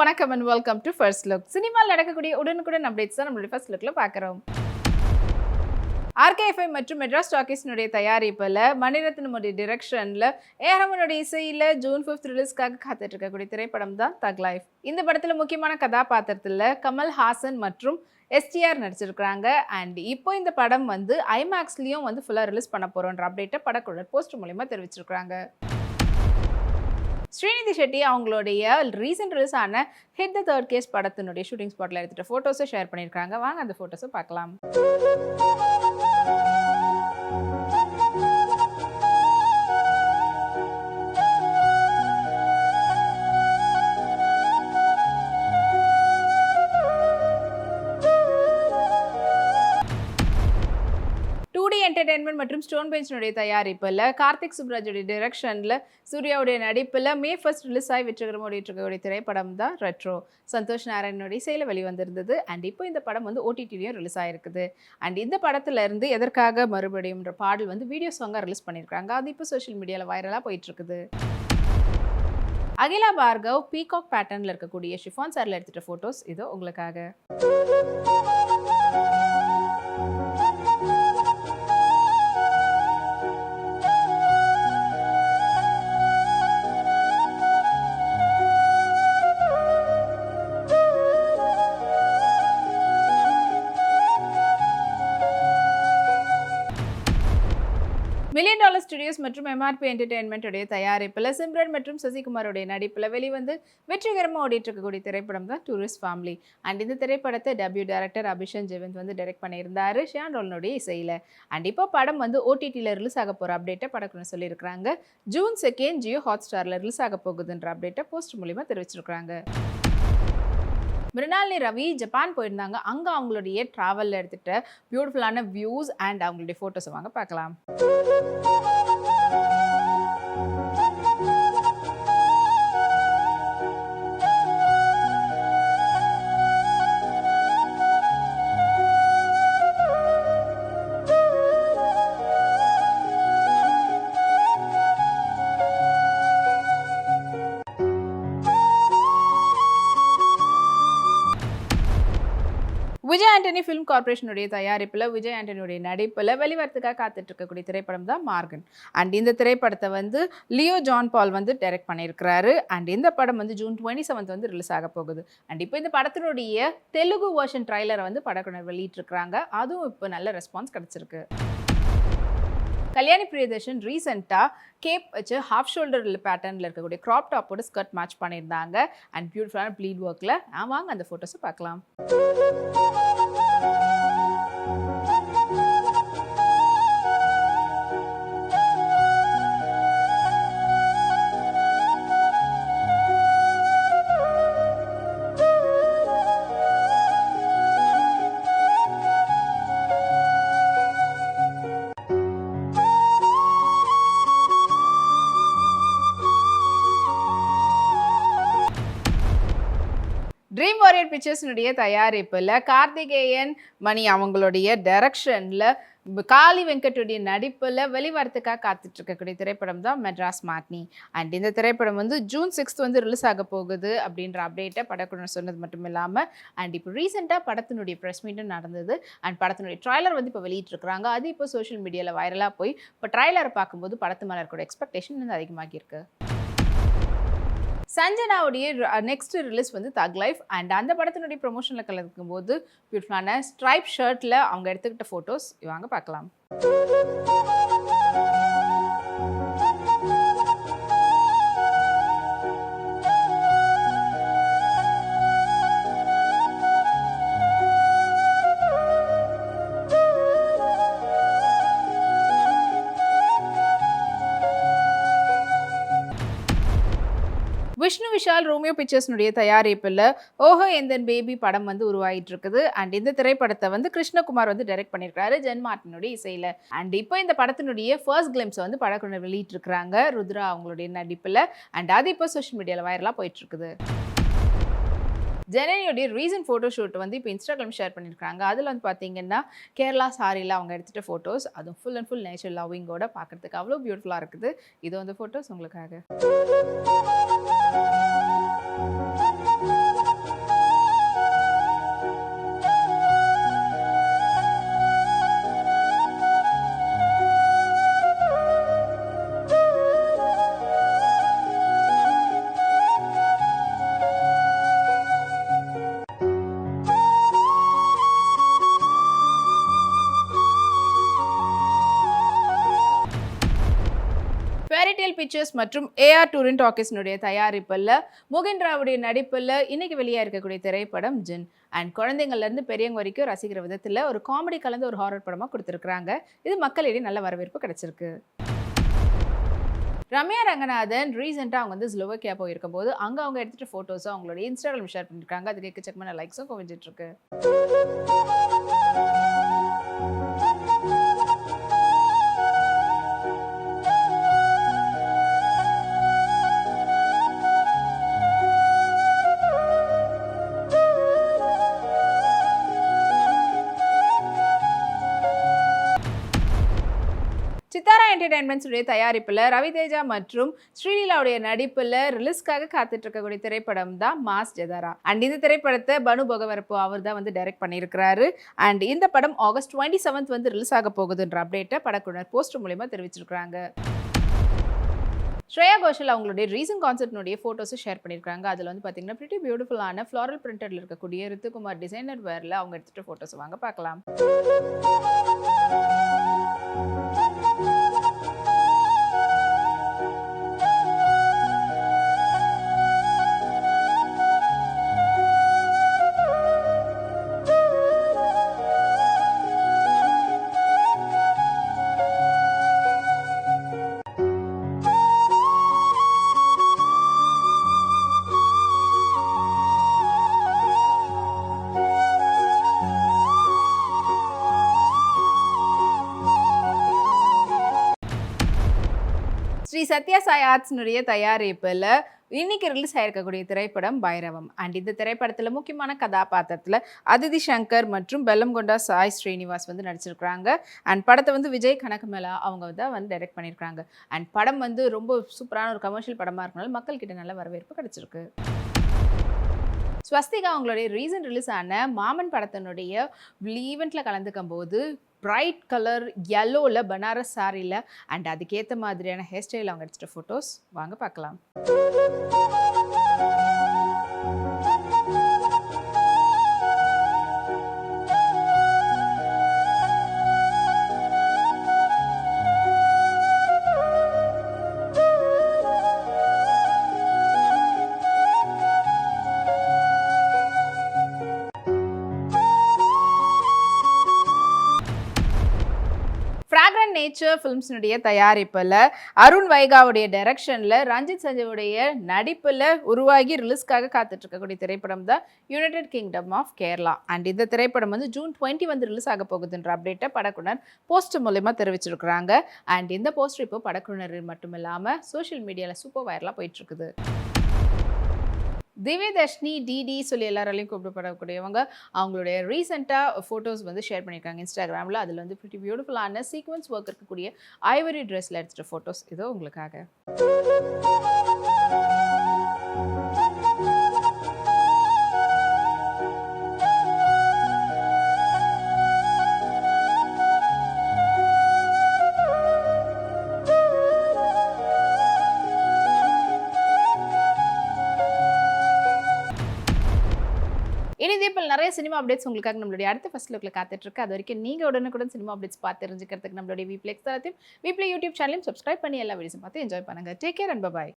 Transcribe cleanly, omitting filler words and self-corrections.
வணக்கம் and welcome to First Look. சினிமாவில் நடக்கக்கூடிய உடனுக்குடன் அப்டேட்ஸ் தான் நம்மளுடைய ஃபர்ஸ்ட் லுக்ல பார்க்குறோம். RKFI மற்றும் மெட்ராஸ் டாக்கீஸ்னுடைய தயாரிப்பில் மணிரத்னமுடைய டிரெக்ஷனில் ஏஆர்ரஹ்மானுடைய இசையில் ஜூன் 5th ரிலீஸ்க்காக காத்துட்டு இருக்கக்கூடிய திரைப்படம் தான் தக் லைஃப். இந்த படத்தில் முக்கியமான கதாபாத்திரத்தில் கமல் ஹாசன் மற்றும் எஸ்டிஆர் நடிச்சிருக்கிறாங்க. அண்ட் இப்போ இந்த படம் வந்து ஐமேக்ஸ்லேயும் வந்து ஃபுல்லாக ரிலீஸ் பண்ண போகிறோன்ற அப்டேட்டை படக்குழு போஸ்டர் மூலிமா தெரிவிச்சிருக்கிறாங்க. ஸ்ரீநிதி ஷெட்டி அவங்களுடைய ரீசெண்ட் ரிலீஸ் ஆன ஹிட் த தேர்ட் கேஸ் படத்தினுடைய ஷூட்டிங் ஸ்பாட்டில் எடுத்துகிட்ட ஃபோட்டோஸை ஷேர் பண்ணியிருக்காங்க. வாங்க அந்த ஃபோட்டோஸை பார்க்கலாம். என்டர்டைன்மெண்ட் மற்றும் ஸ்டோன் பெஞ்சினுடைய தயாரிப்பில் கார்த்திக் சுப்ராஜுடைய டிரெக்ஷனில் சூர்யாவுடைய நடிப்பில் May 1st ரிலீஸ் ஆகி வெற்றிகரமாக ஓடிட்டுருக்கக்கூடிய திரைப்படம் தான் ரெட்ரோ. சந்தோஷ் நாராயணனுடைய இசையில் வெளிவந்திருந்தது. அண்ட் இப்போ இந்த படம் வந்து OTTலையும் ரிலீஸ் ஆகிருக்குது. அண்ட் இந்த படத்துல இருந்து எதற்காக மறுபடியும்ன்ற பாடல் வந்து வீடியோ சாங்காக ரிலீஸ் பண்ணியிருக்காங்க. அது இப்போ சோஷியல் மீடியாவில் வைரலாக போயிட்டுருக்குது. அகிலா பார்கவ் பீகாக் பேட்டர்னில் இருக்கக்கூடிய ஷிஃபான் சாரில் எடுத்துகிட்ட ஃபோட்டோஸ் இதோ உங்களுக்காக. $1 million ஸ்டுடியோஸ் மற்றும் MRP என்டர்டைன்மெண்ட் உடைய தயாரிப்பில் சிம்ரன் மற்றும் சசிகுமாரோடைய நடிப்பில் வெளிவந்து வெற்றிகரமாக ஓடிட்டு இருக்கக்கூடிய திரைப்படம் தான் டூரிஸ்ட் ஃபேமிலி. அண்ட் இந்த திரைப்படத்தை டெபியூ டைரக்டர் அபிஷன் ஜெவந்த் வந்து டைரக்ட் பண்ணியிருந்தாரு ஷியான் ரோல்னுடைய இசையில். அண்ட் இப்போ படம் வந்து OTTல ரிலீஸ் ஆக போகிற அப்டேட்டை படக்குன்னு சொல்லியிருக்கிறாங்க. June 2 ஜியோ ஹாட்ஸ்டாரில் ரிலீஸ் ஆக போகுதுன்ற அப்டேட்டை போஸ்ட் மூலிமா தெரிவிச்சிருக்கிறாங்க. மிருனாலினி ரவி ஜப்பான் போயிருந்தாங்க. அங்கே அவங்களுடைய ட்ராவலில் எடுத்துகிட்ட பியூட்டிஃபுல்லான வியூஸ் அண்ட் அவங்களுடைய ஃபோட்டோஸை வாங்க பார்க்கலாம். விஜய் ஆண்டனி ஃபிலிம் கார்பரேஷனுடைய தயாரிப்பில் விஜய் ஆண்டனியுடைய நடிப்பில் வெளிவரத்துக்காக காத்துட்டு இருக்கக்கூடிய திரைப்படம் தான் மார்கன். அண்ட் இந்த திரைப்படத்தை வந்து லியோ ஜான் பால் வந்து டைரக்ட் பண்ணியிருக்கிறாரு. அண்ட் இந்த படம் வந்து June 27 வந்து ரிலீஸ் ஆக போகுது. அண்ட் இப்போ இந்த படத்தினுடைய தெலுங்கு வெர்ஷன் ட்ரைலரை வந்து படக்குழு வெளியிட்டிருக்கிறாங்க. அதுவும் இப்போ நல்ல ரெஸ்பான்ஸ் கிடச்சிருக்கு. கல்யாணி பிரியதர்ஷன் ரீசெண்டாக கேப் வச்சு ஹாஃப் ஷோல்டர் பேட்டர்னில் இருக்கக்கூடிய க்ராப் டாப்போட ஸ்கர்ட் மேட்ச் பண்ணியிருந்தாங்க. அண்ட் பியூட்டிஃபுல்லான ப்ளீட் ஒர்க்கில் வாங்க அந்த ஃபோட்டோஸை பார்க்கலாம். ட்ரீம் வாரியர் பிக்சர்ஸ்னுடைய தயாரிப்பில் கார்த்திகேயன் மணி அவங்களுடைய டைரக்ஷனில் காளி வெங்கட்டுடைய நடிப்பில் வெளிவரத்துக்காக காத்துட்டு இருக்கக்கூடிய திரைப்படம் தான் மெட்ராஸ் மேட்னி. அண்ட் இந்த திரைப்படம் வந்து June 6 வந்து ரிலீஸ் ஆக போகுது அப்படின்ற அப்டேட்டை படக்குழு சொன்னது மட்டும் இல்லாமல் அண்ட் இப்போ ரீசெண்டாக படத்தினுடைய ப்ரெஸ் மீட்டும் நடந்தது. அண்ட் படத்தினுடைய ட்ரைலர் வந்து இப்போ வெளியிட்டிருக்கிறாங்க. அது இப்போ சோஷியல் மீடியாவில் வைரலாக போய் இப்போ ட்ரைலரை பார்க்கும்போது படத்து மேலே இருக்கிற எக்ஸ்பெக்டேஷன் வந்து அதிகமாகியிருக்கு. சஞ்சனாவுடைய நெக்ஸ்ட் ரிலீஸ் வந்து தக் லைஃப். அண்ட் அந்த படத்தினுடைய ப்ரொமோஷனில் கலக்கும் போது பியூட்டிஃபுல்லான ஸ்ட்ரைப் ஷர்ட்டில் அவங்க எடுத்துக்கிட்ட ஃபோட்டோஸ் வாங்க பார்க்கலாம். விஷ்ணு விஷால் ரோமியோ பிக்சர்ஸ்னுடைய தயாரிப்பில் ஓஹோ எந்தன் பேபி படம் வந்து உருவாகிட்டு இருக்குது. அண்ட் இந்த திரைப்படத்தை வந்து கிருஷ்ணகுமார் வந்து டைரக்ட் பண்ணியிருக்காரு ஜென் மார்ட்டினுடைய இசையில். அண்ட் இப்போ இந்த படத்தினுடைய ஃபர்ஸ்ட் கிளிம்ஸ் வந்து படக்குழு வெளியிட்டிருக்கிறாங்க ருத்ரா அவங்களுடைய நடிப்பில். அண்ட் அது இப்போ சோஷியல் மீடியாவில் வைரலாக போயிட்டுருக்குது. ஜனனியோடைய ரீசன்ட் ஃபோட்டோ ஷூட் வந்து இப்போ இன்ஸ்டாகிராம் ஷேர் பண்ணியிருக்காங்க. அதில் வந்து பார்த்தீங்கன்னா கேரளா சாரியில் அவங்க எடுத்துகிட்ட ஃபோட்டோஸ், அதுவும் ஃபுல் அண்ட் ஃபுல் நேச்சர் லவ்விங்கோட பார்க்குறதுக்கு அவ்வளோ பியூட்டிஃபுல்லாக இருக்குது. இது வந்து ஃபோட்டோஸ் உங்களுக்காக. பிக்சர்ஸ் மற்றும் ஏஆர் டூரின் டாக்கீஸ்னுடைய தயாரிப்பில் முகின் ராவுடைய நடிப்பில் இன்னைக்கு வெளியாக இருக்கக்கூடிய திரைப்படம் ஜின். அண்ட் குழந்தைங்கள்லேருந்து பெரியவங்க வரைக்கும் ரசிக்கிற விதத்தில் ஒரு காமெடி கலந்து ஒரு ஹாரர் படமாக கொடுத்துருக்குறாங்க. இது மக்களிடையே நல்ல வரவேற்பு கிடைச்சிருக்கு. ரம்யா ரங்கநாதன் ரீசெண்டாக அவங்க வந்து ஸ்லோவக்கியா போயிருக்கும் போது அங்கே அவங்க எடுத்துகிட்ட ஃபோட்டோஸும் அவங்களோட இன்ஸ்டாகிராம் ஷேர் பண்ணியிருக்காங்க. அதுக்கு எக்கச்சக்கமான லைக்ஸும் குவிஞ்சிட்ருக்கு. சித்தாரா என்டர்டைன்மெண்ட்ஸ் உடைய தயாரிப்பில் ரவிதேஜா மற்றும் ஸ்ரீலீலாவுடைய நடிப்பில் ரிலீஸ்க்காக காத்துட்டு இருக்கக்கூடிய திரைப்படம் தான் மாஸ் ஜெதாரா. அண்ட் இந்த திரைப்படத்தை பனு போகவரப்பு அவர் தான் வந்து டைரக்ட் பண்ணியிருக்கிறாரு. அண்ட் இந்த படம் ஆகஸ்ட் 27 வந்து ரிலீஸ் ஆக போகுதுன்ற அப்டேட்டை படக்குழுவினர் போஸ்டர் மூலமா தெரிவிச்சிருக்காங்க. ஸ்ரேயா கோஷல் அவங்களுடைய ரீசன்ட் கான்சர்ட்னுடைய ஃபோட்டோஸும் ஷேர் பண்ணியிருக்காங்க. அதில் வந்து பார்த்தீங்கன்னா பிரிட்டி பியூட்டிஃபுல்லான ஃப்ளாரல் பிரிண்டடில் இருக்கக்கூடிய ரித்துகுமார் டிசைனர் வேரில் அவங்க எடுத்துகிட்ட ஃபோட்டோஸ் வாங்க பார்க்கலாம். ஸ்ரீ சத்யா சாய் ஆர்ட்ஸ்னுடைய தயாரிப்பில் இன்னைக்கு ரிலீஸ் ஆயிருக்கக்கூடிய திரைப்படம் பைரவம். அண்ட் இந்த திரைப்படத்தில் முக்கியமான கதாபாத்திரத்தில் அதிதி சங்கர் மற்றும் பெல்லம்கொண்டா சாய் ஸ்ரீனிவாஸ் வந்து நடிச்சிருக்கிறாங்க. அண்ட் படத்தை வந்து விஜய் கனகமேலா அவங்க தான் வந்து டைரக்ட் பண்ணியிருக்காங்க. அண்ட் படம் வந்து ரொம்ப சூப்பரான ஒரு கமர்ஷியல் படமாக இருக்கனால மக்கள்கிட்ட நல்ல வரவேற்பு கிடைச்சிருக்கு. ஸ்வஸ்திகா அவங்களுடைய ரீசன்ட் ரிலீஸ் ஆன மாமன் படத்தினுடைய ஈவெண்ட்டில் கலந்துக்கும் போது பிரைட் கலர் யெல்லோவில் பனாரஸ் சாரியில் அண்ட் அதுக்கேற்ற மாதிரியான ஹேர் ஸ்டைல் அவங்க எடுத்துகிட்ட ஃபோட்டோஸ் வாங்க பார்க்கலாம். ஃப்ராக்ரன்ட் நேச்சர் ஃபிலிம்ஸ்னுடைய தயாரிப்பில் அருண் வைகாவுடைய டைரக்ஷனில் ரஞ்சித் சஞ்சயுடைய நடிப்பில் உருவாகி ரிலீஸ்க்காக காத்துட்டு இருக்கக்கூடிய திரைப்படம் தான் United Kingdom of Kerala. And இந்த திரைப்படம் வந்து ஜூன் 20 வந்து ரிலீஸ் ஆக போகுதுன்ற அப்டேட்டை படக்குழுவினர் போஸ்டர் மூலமா தெரிவிச்சிருக்கிறாங்க. அண்ட் இந்த போஸ்டர் இப்போ படக்குழுவினர் மட்டும் இல்லாமல் சோஷியல் மீடியாவில் சூப்பர் வைரலாக போயிட்டு இருக்குது. திவ்யதர்ஷினி டிடி சொல்லி எல்லாராலையும் கூப்பிடப்படக்கூடியவங்க அவங்களுடைய ரீசெண்டாக ஃபோட்டோஸ் வந்து ஷேர் பண்ணியிருக்காங்க இன்ஸ்டாகிராமில். அதில் வந்து பிரிட்டி பியூட்டிஃபுல்லான சீக்வன்ஸ் ஒர்க் இருக்கக்கூடிய ஐவரி ட்ரெஸ்ஸில் எடுத்துகிட்ட ஃபோட்டோஸ் இதோ உங்களுக்காக. இனி இதேபோல் நிறைய சினிமா அப்டேட்ஸ் உங்களுக்காக நம்மளுடைய அடுத்த ஃபர்ஸ்ட் லுக்கில் காத்துட்டு இருக்கு. அது வரைக்கும் நீங்கள் உடனுக்குடன் சினிமா அப்டேட்ஸ் பார்த்து தெரிஞ்சுக்கிறதுக்கு நம்மளுடைய வீப்ளே யூடியூப் சேனலையும் சப்ஸ்கிரைப் பண்ணி எல்லா வீடியோஸும் பார்த்து என்ஜாய் பண்ணுங்க. Take care and by.